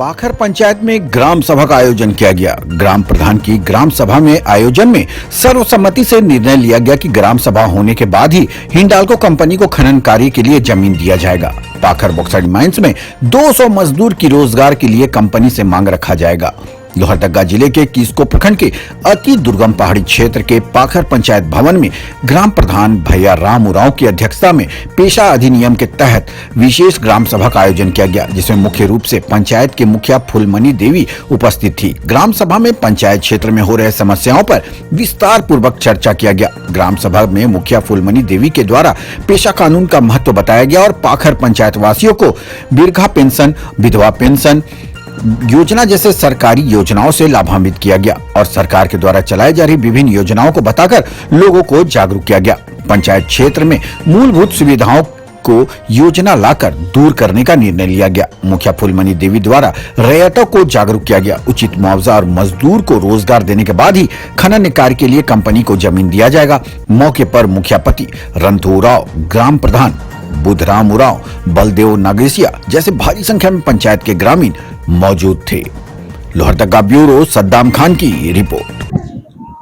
पाखर पंचायत में ग्राम सभा का आयोजन किया गया। ग्राम प्रधान की ग्राम सभा में आयोजन में सर्वसम्मति से निर्णय लिया गया कि ग्राम सभा होने के बाद ही हिंडाल्को कंपनी को खनन कार्य के लिए जमीन दिया जाएगा। पाखर बॉक्साइट माइंस में 200 मजदूर की रोजगार के लिए कंपनी से मांग रखा जाएगा। लोहरदगा जिले के किस्को प्रखंड के अति दुर्गम पहाड़ी क्षेत्र के पाखर पंचायत भवन में ग्राम प्रधान भैया राम उरांव की अध्यक्षता में पेशा अधिनियम के तहत विशेष ग्राम सभा का आयोजन किया गया, जिसमें मुख्य रूप से पंचायत के मुखिया फूलमणि देवी उपस्थित थी। ग्राम सभा में पंचायत क्षेत्र में हो रहे समस्याओं पर विस्तार पूर्वक चर्चा किया गया। ग्राम सभा में मुखिया फूलमणि देवी के द्वारा पेशा कानून का महत्व बताया गया और पाखर पंचायत वासियों को वृद्धा पेंशन, विधवा पेंशन योजना जैसे सरकारी योजनाओं से लाभान्वित किया गया और सरकार के द्वारा चलाई जा रही विभिन्न योजनाओं को बताकर लोगों को जागरूक किया गया। पंचायत क्षेत्र में मूलभूत सुविधाओं को योजना लाकर दूर करने का निर्णय लिया गया। मुखिया फूलमणि देवी द्वारा रैयतों को जागरूक किया गया। उचित मुआवजा और मजदूर को रोजगार देने के बाद ही खनन कार्य के लिए कंपनी को जमीन दिया जाएगा। मौके पर मुखिया पति रणधू उरांव, ग्राम प्रधान बुधराम उरांव, बलदेव नागेसिया जैसे भारी संख्या में पंचायत के ग्रामीण मौजूद थे। लोहरदगा ब्यूरो सद्दाम खान की रिपोर्ट।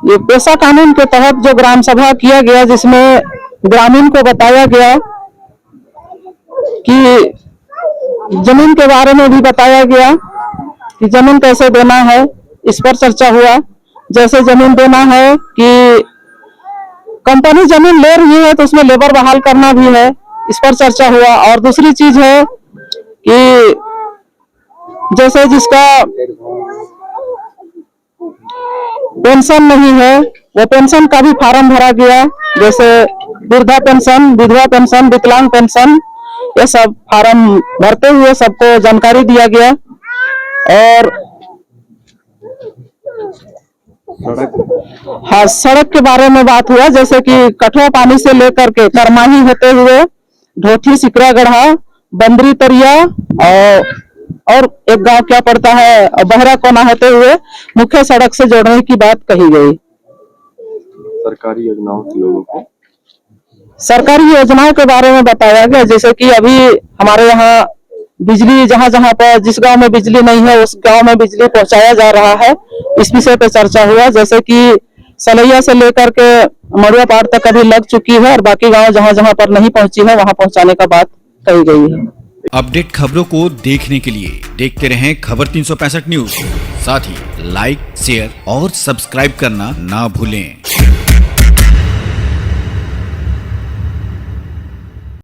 ये पेशा कानून के तहत जो ग्राम सभा किया गया, जिसमें ग्रामीण को बताया गया कि जमीन के बारे में भी बताया गया कि जमीन कैसे देना है, इस पर चर्चा हुआ। जैसे जमीन देना है कि कंपनी जमीन ले रही है तो उसमें लेबर बहाल करना भी है, इस पर चर्चा हुआ। और दूसरी चीज है कि जैसे जिसका पेंशन नहीं है वो पेंशन का भी फार्म भरा गया, जैसे वृद्धा पेंशन, विधवा पेंशन, विकलांग पेंशन, ये सब फार्म भरते हुए सबको जानकारी दिया गया। और हाँ, सड़क के बारे में बात हुआ, जैसे कि कठुआ पानी से लेकर के करमाही होते हुए ढोठी, सिकरा गढ़ा, बंदरी तरिया और एक गांव क्या पड़ता है बहरा कोना होते हुए मुख्य सड़क से जोड़ने की बात कही गई। सरकारी योजनाओं के लोगों को सरकारी योजनाओं के बारे में बताया गया, जैसे कि अभी हमारे यहाँ बिजली जहाँ जहाँ पर जिस गांव में बिजली नहीं है उस गांव में बिजली पहुंचाया जा रहा है, इस विषय पे चर्चा हुआ। जैसे कि सलैया से लेकर के मड़ुआ पार तक अभी लग चुकी है और बाकी गांव जहाँ जहाँ पर नहीं पहुंची है वहां पहुंचाने का बात कही गई है। अपडेट खबरों को देखने के लिए देखते रहें खबर 365 न्यूज। साथ ही लाइक, शेयर और सब्सक्राइब करना ना भूलें।